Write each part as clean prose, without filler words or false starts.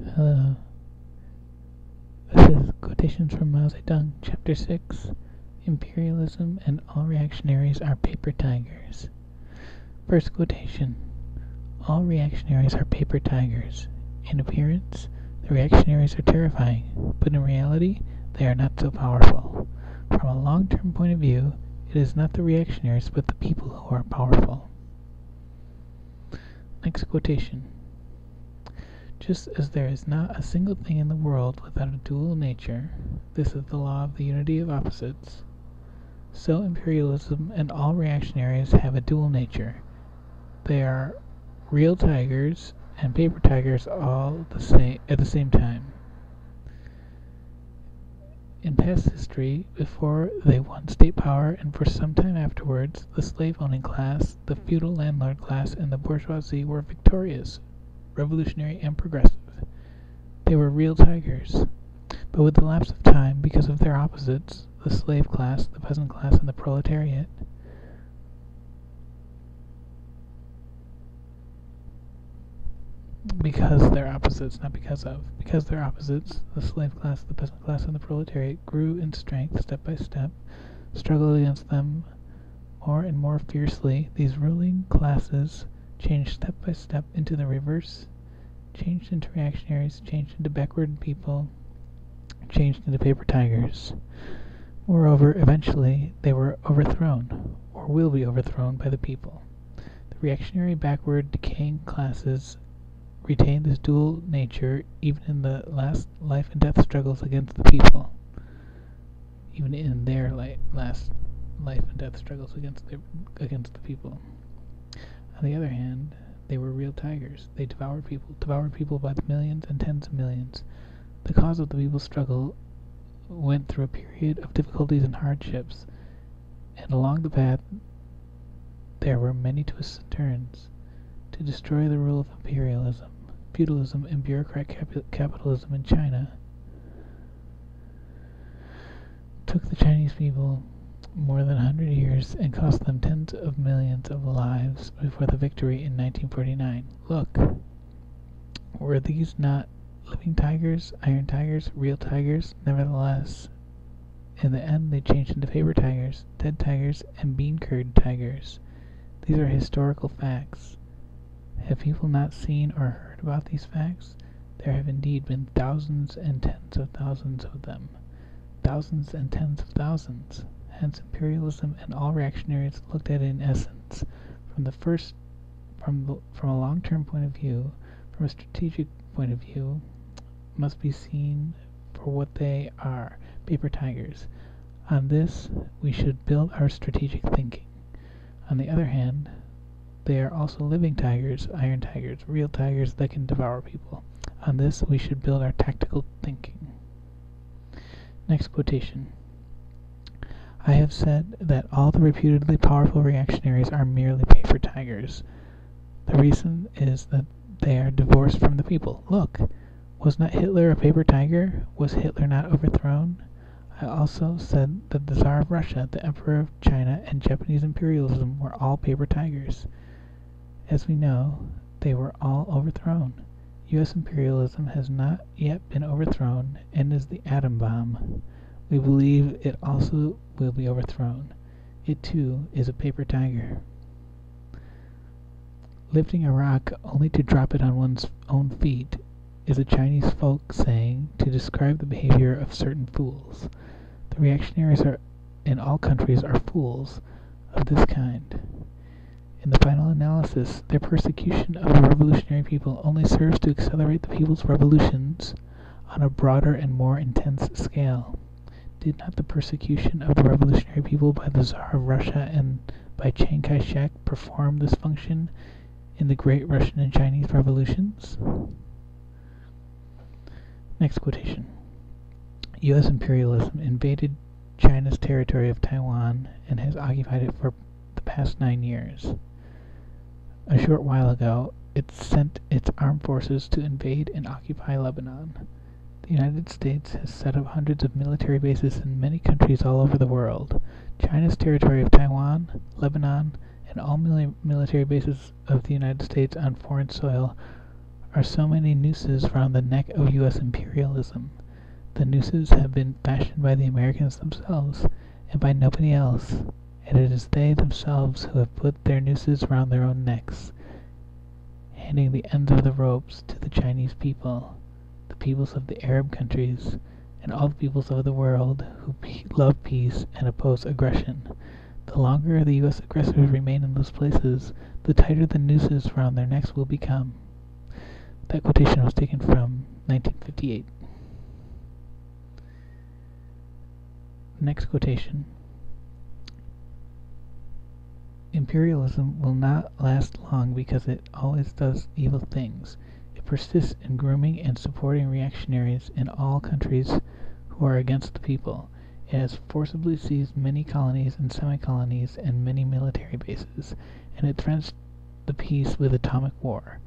Hello. This is Quotations from Mao Tse Tung, Chapter 6. Imperialism and all reactionaries are paper tigers. First quotation. All reactionaries are paper tigers. In appearance, the reactionaries are terrifying, but in reality, they are not so powerful. From a long-term point of view, it is not the reactionaries but the people who are powerful. Next quotation. Just as there is not a single thing in the world without a dual nature, this is the law of the unity of opposites, so imperialism and all reactionaries have a dual nature. They are real tigers and paper tigers all at the same time. In past history, before they won state power and for some time afterwards, the slave-owning class, the feudal landlord class, and the bourgeoisie were victorious, revolutionary, and progressive. They were real tigers. But with the lapse of time, because of their opposites, the slave class, the peasant class, and the proletariat, because their opposites, the slave class, the peasant class, and the proletariat grew in strength step by step, struggled against them more and more fiercely. These ruling classes changed step by step into the reverse, changed into reactionaries, changed into backward people, changed into paper tigers. Moreover, eventually, they were overthrown, or will be overthrown by the people. The reactionary, backward, decaying classes retain this dual nature even in the last life and death struggles against the people. Even in their last life and death struggles against the people. On the other hand, they were real tigers. They devoured people by the millions and tens of millions. The cause of the people's struggle went through a period of difficulties and hardships, and along the path there were many twists and turns. To destroy the rule of imperialism, feudalism, and bureaucrat capitalism in China took the Chinese people more than 100 years and cost them tens of millions of lives before the victory in 1949. Look, were these not living tigers, iron tigers, real tigers? Nevertheless, in the end they changed into paper tigers, dead tigers, and bean curd tigers. These are historical facts. Have people not seen or heard about these facts? There have indeed been thousands and tens of thousands of them. Thousands and tens of thousands. Hence imperialism and all reactionaries looked at it in essence, from a long-term point of view, from a strategic point of view, must be seen for what they are, paper tigers. On this, we should build our strategic thinking. On the other hand, they are also living tigers, iron tigers, real tigers that can devour people. On this, we should build our tactical thinking. Next quotation. I have said that all the reputedly powerful reactionaries are merely paper tigers. The reason is that they are divorced from the people. Look, was not Hitler a paper tiger? Was Hitler not overthrown? I also said that the Tsar of Russia, the Emperor of China, and Japanese imperialism were all paper tigers. As we know, they were all overthrown. U.S. imperialism has not yet been overthrown and is the atom bomb. We believe it also will be overthrown. It too is a paper tiger. Lifting a rock only to drop it on one's own feet is a Chinese folk saying to describe the behavior of certain fools. The reactionaries in all countries are fools of this kind. In the final analysis, their persecution of the revolutionary people only serves to accelerate the people's revolutions on a broader and more intense scale. Did not the persecution of the revolutionary people by the Tsar of Russia and by Chiang Kai-shek perform this function in the great Russian and Chinese revolutions? Next quotation. U.S. imperialism invaded China's territory of Taiwan and has occupied it for the past 9 years. A short while ago, it sent its armed forces to invade and occupy Lebanon. The United States has set up hundreds of military bases in many countries all over the world. China's territory of Taiwan, Lebanon, and all military bases of the United States on foreign soil are so many nooses round the neck of U.S. imperialism. The nooses have been fashioned by the Americans themselves, and by nobody else, and it is they themselves who have put their nooses round their own necks, handing the ends of the ropes to the Chinese people, the peoples of the Arab countries, and all the peoples of the world who love peace and oppose aggression. The longer the U.S. aggressors remain in those places, the tighter the nooses round their necks will become. That quotation was taken from 1958. Next quotation. Imperialism will not last long because it always does evil things. It persists in grooming and supporting reactionaries in all countries who are against the people. It has forcibly seized many colonies and semi-colonies and many military bases, and it threatens the peace with atomic war.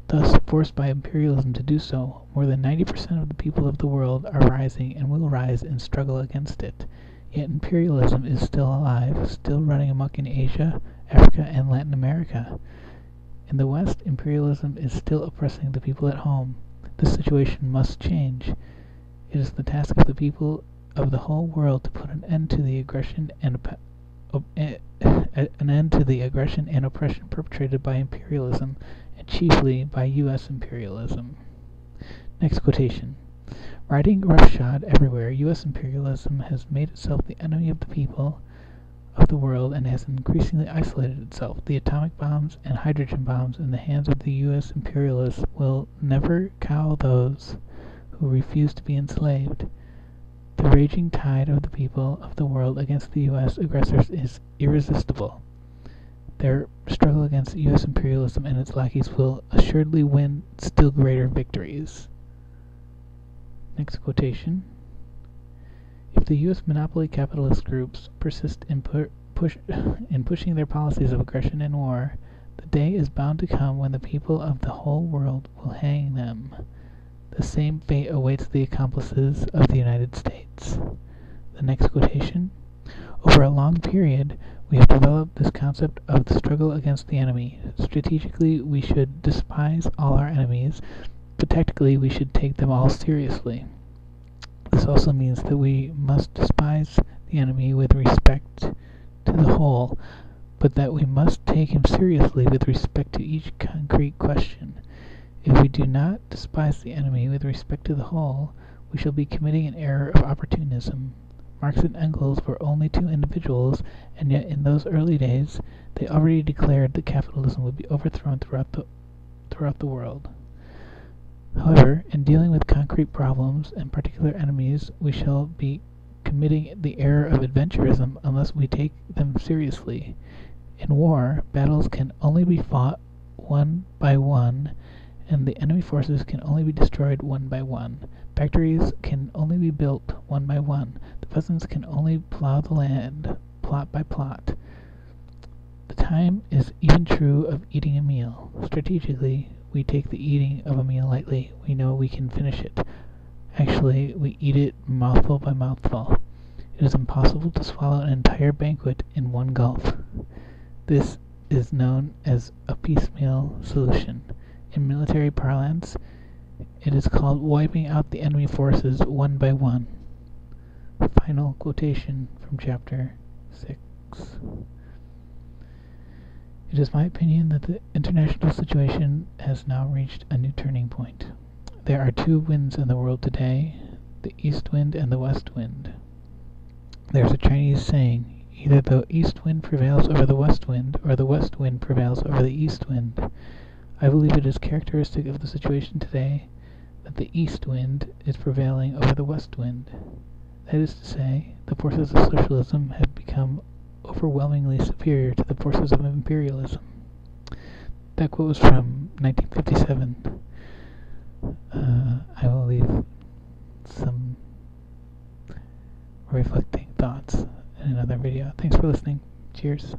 Thus, forced by imperialism to do so, more than 90% of the people of the world are rising and will rise in struggle against it. Yet imperialism is still alive, still running amok in Asia, Africa, and Latin America. In the West, imperialism is still oppressing the people at home. This situation must change. It is the task of the people of the whole world to put an end to the aggression and oppression perpetrated by imperialism, and chiefly by U.S. imperialism. Next quotation. Riding roughshod everywhere, U.S. imperialism has made itself the enemy of the people of the world and has increasingly isolated itself. The atomic bombs and hydrogen bombs in the hands of the U.S. imperialists will never cow those who refuse to be enslaved. The raging tide of the people of the world against the U.S. aggressors is irresistible. Their struggle against U.S. imperialism and its lackeys will assuredly win still greater victories. Next quotation. If the U.S. monopoly capitalist groups persist in pushing their policies of aggression and war, the day is bound to come when the people of the whole world will hang them. The same fate awaits the accomplices of the United States. The next quotation. Over a long period, we have developed this concept of the struggle against the enemy. Strategically, we should despise all our enemies, but tactically, we should take them all seriously. This also means that we must despise the enemy with respect to the whole, but that we must take him seriously with respect to each concrete question. If we do not despise the enemy with respect to the whole, we shall be committing an error of opportunism. Marx and Engels were only two individuals, and yet in those early days they already declared that capitalism would be overthrown throughout the world. However, in dealing with concrete problems and particular enemies, we shall be committing the error of adventurism unless we take them seriously. In war, battles can only be fought one by one, and the enemy forces can only be destroyed one by one. Factories can only be built one by one. The peasants can only plow the land, plot by plot. The time is even true of eating a meal. Strategically, we take the eating of a meal lightly. We know we can finish it. Actually, we eat it mouthful by mouthful. It is impossible to swallow an entire banquet in one gulp. This is known as a piecemeal solution. In military parlance, it is called wiping out the enemy forces one by one. Final quotation from chapter 6. It is my opinion that the international situation has now reached a new turning point. There are two winds in the world today, the east wind and the west wind. There's a Chinese saying, either the east wind prevails over the west wind, or the west wind prevails over the east wind. I believe it is characteristic of the situation today that the east wind is prevailing over the west wind. That is to say, the forces of socialism have become overwhelmingly superior to the forces of imperialism. That quote was from 1957. I will leave some reflecting thoughts in another video. Thanks for listening. Cheers.